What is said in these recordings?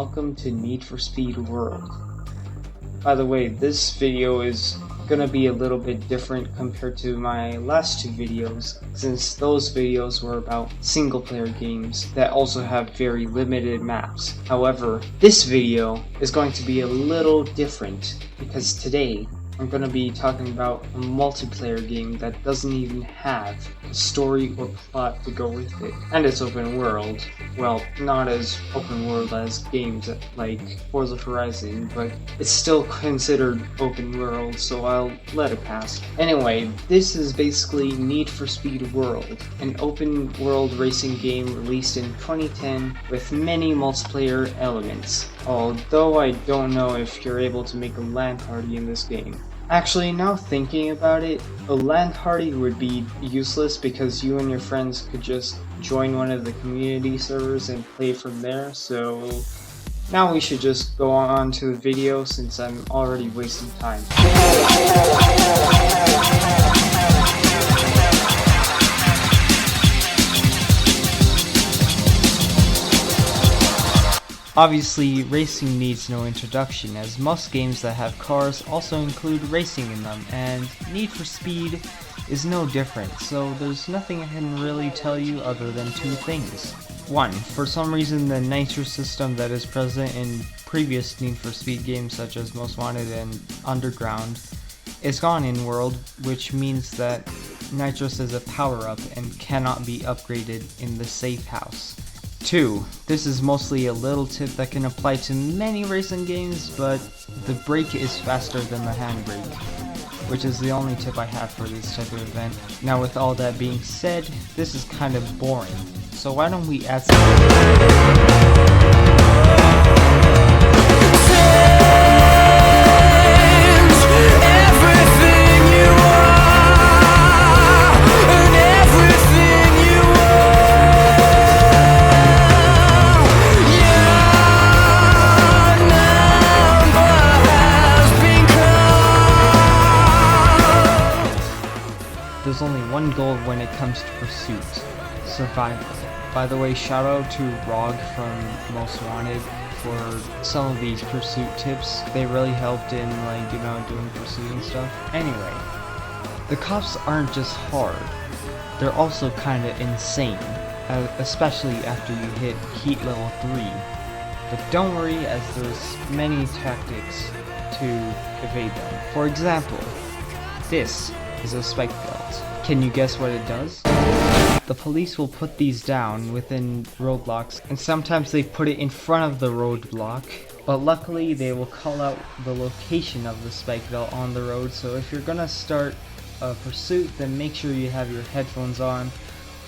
welcome to Need for Speed World. By the way, this video is gonna be a little bit different compared to my last two videos, since those videos were about single player games that also have very limited maps. However, this video is going to be a little different because today I'm going to be talking about a multiplayer game that doesn't even have a story or plot to go with it. And it's open world. Well, not as open world as games like Forza Horizon, but it's still considered open world, so I'll let it pass. Anyway, this is basically Need for Speed World, an open world racing game released in 2010 with many multiplayer elements. Although I don't know if you're able to make a LAN party in this game. Actually, now thinking about it, a LAN party would be useless because you and your friends could just join one of the community servers and play from there, so now we should just go on to the video since I'm already wasting time. Obviously, racing needs no introduction, as most games that have cars also include racing in them, and Need for Speed is no different, so there's nothing I can really tell you other than two things. One, for some reason the nitro system that is present in previous Need for Speed games such as Most Wanted and Underground is gone in World, which means that nitrous is a power-up and cannot be upgraded in the safe house. 2. This is mostly a little tip that can apply to many racing games, but the brake is faster than the handbrake, which is the only tip I have for this type of event. Now with all that being said, this is kind of boring, so why don't we add There's only one goal when it comes to pursuit: survival. By the way, shout out to Rog from Most Wanted for some of these pursuit tips. They really helped in, doing pursuit and stuff. Anyway, the cops aren't just hard, they're also kinda insane, especially after you hit heat level 3. But don't worry, as there's many tactics to evade them. For example, this is a spike belt. Can you guess what it does? The police will put these down within roadblocks, and sometimes they put it in front of the roadblock, but luckily they will call out the location of the spike belt on the road, so if you're gonna start a pursuit, then make sure you have your headphones on,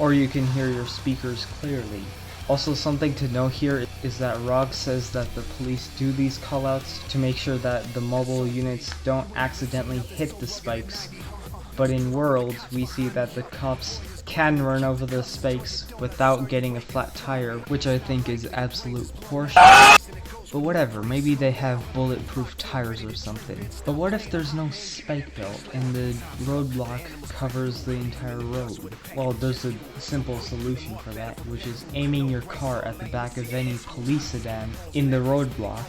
or you can hear your speakers clearly. Also, something to note here is that Rog says that the police do these callouts to make sure that the mobile units don't accidentally hit the spikes. But in World, we see that the cops can run over the spikes without getting a flat tire, which I think is absolute horseshit. But whatever, maybe they have bulletproof tires or something. But what if there's no spike belt and the roadblock covers the entire road? Well, there's a simple solution for that, which is aiming your car at the back of any police sedan in the roadblock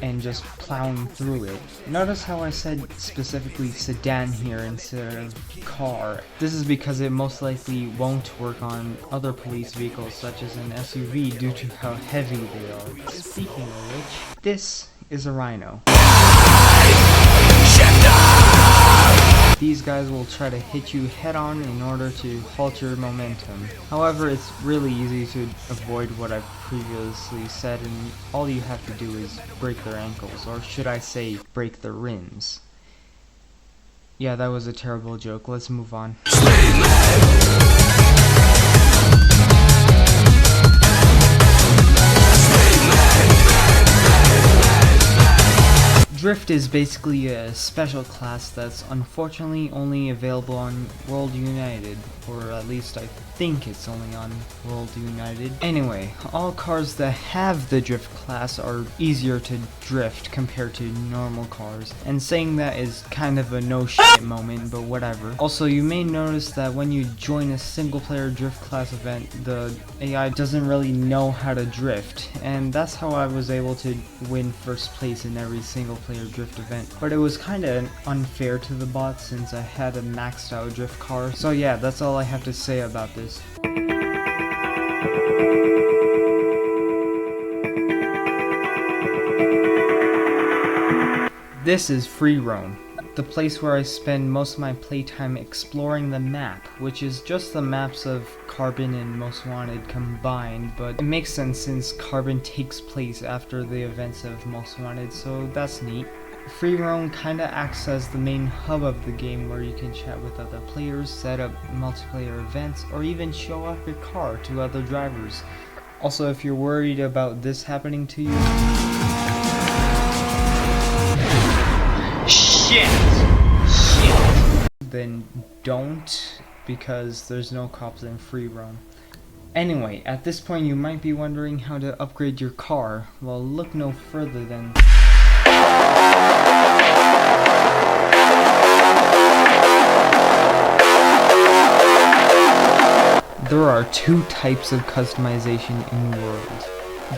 and just plowing through it. Notice how I said specifically sedan here instead of car. This is because it most likely won't work on other police vehicles such as an SUV due to how heavy they are. Speaking of which, this is a Rhino. These guys will try to hit you head on in order to halt your momentum. However, it's really easy to avoid what I've previously said, and all you have to do is break their ankles, or should I say, break their rims. Yeah, that was a terrible joke. Let's move on. Drift is basically a special class that's unfortunately only available on World United, or at least I think it's only on World United. Anyway, all cars that have the drift class are easier to drift compared to normal cars, and saying that is kind of a no shit moment, but whatever. Also, you may notice that when you join a single player drift class event, the AI doesn't really know how to drift, and that's how I was able to win first place in every single player drift event. But it was kinda unfair to the bot since I had a maxed out drift car. So yeah, that's all I have to say about this. This is freeroam, the place where I spend most of my playtime exploring the map, which is just the maps of Carbon and Most Wanted combined, but it makes sense since Carbon takes place after the events of Most Wanted, so that's neat. Freeroam kinda acts as the main hub of the game where you can chat with other players, set up multiplayer events, or even show off your car to other drivers. Also, if you're worried about this happening to you, Shit! Then don't, because there's no cops in freeroam. Anyway, at this point you might be wondering how to upgrade your car. Well, look no further than there are two types of customization in the world.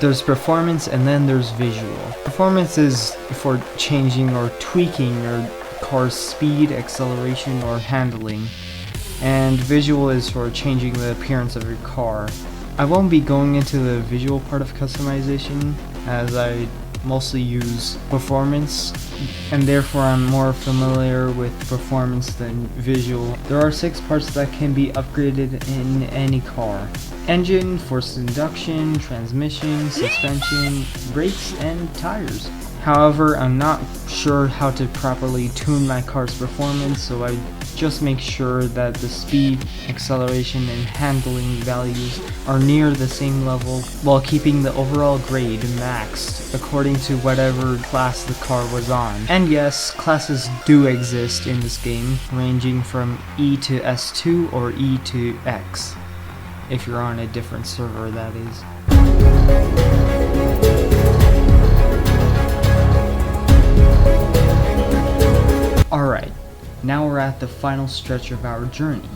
There's performance and then there's visual. Performance is for changing or tweaking your car's speed, acceleration, or handling. And visual is for changing the appearance of your car. I won't be going into the visual part of customization as I mostly use performance, and therefore I'm more familiar with performance than visual. There are 6 parts that can be upgraded in any car: engine, forced induction, transmission, suspension, brakes, and tires. However, I'm not sure how to properly tune my car's performance, so I just make sure that the speed, acceleration, and handling values are near the same level while keeping the overall grade maxed according to whatever class the car was on. And yes, classes do exist in this game, ranging from E to S2 or E to X, if you're on a different server, that is. Alright, now we're at the final stretch of our journey.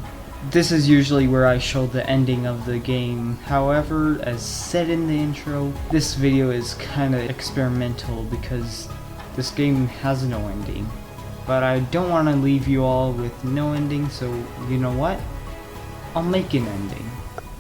This is usually where I show the ending of the game. However, as said in the intro, this video is kinda experimental because this game has no ending. But I don't want to leave you all with no ending, so you know what? I'll make an ending.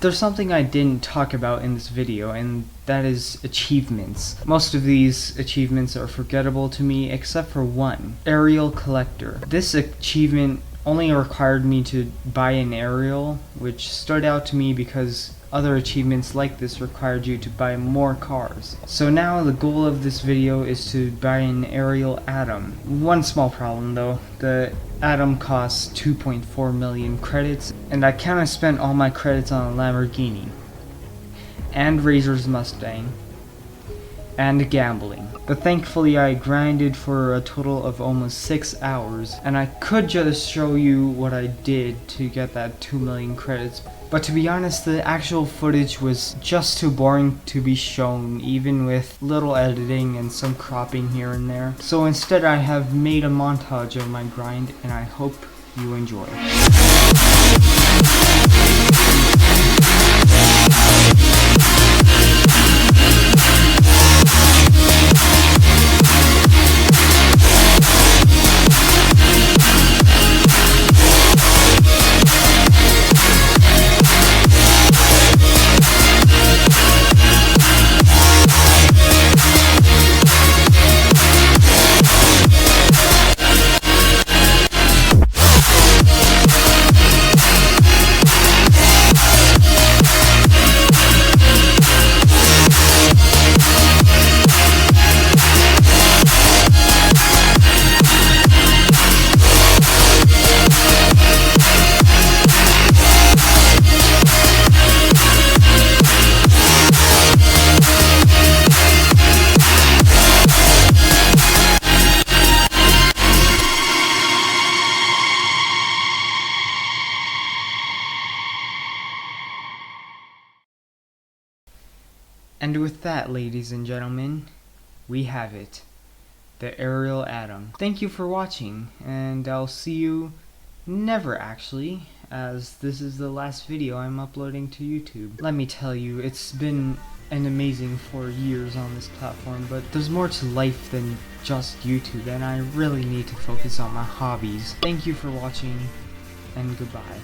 There's something I didn't talk about in this video, and that is achievements. Most of these achievements are forgettable to me except for one, Aerial Collector. This achievement only required me to buy an aerial, which stood out to me because other achievements like this required you to buy more cars. So now the goal of this video is to buy an aerial Atom. One small problem though, the Atom costs 2.4 million credits, and I kinda spent all my credits on a Lamborghini, and Razor's Mustang, and gambling. But thankfully I grinded for a total of almost 6 hours, and I could just show you what I did to get that 2 million credits. But to be honest, the actual footage was just too boring to be shown, even with little editing and some cropping here and there. So instead I have made a montage of my grind, and I hope you enjoy. And with that, ladies and gentlemen, we have it. The Aerial Atom. Thank you for watching, and I'll see you never actually, as this is the last video I'm uploading to YouTube. Let me tell you, it's been an amazing 4 years on this platform, but there's more to life than just YouTube, and I really need to focus on my hobbies. Thank you for watching, and goodbye.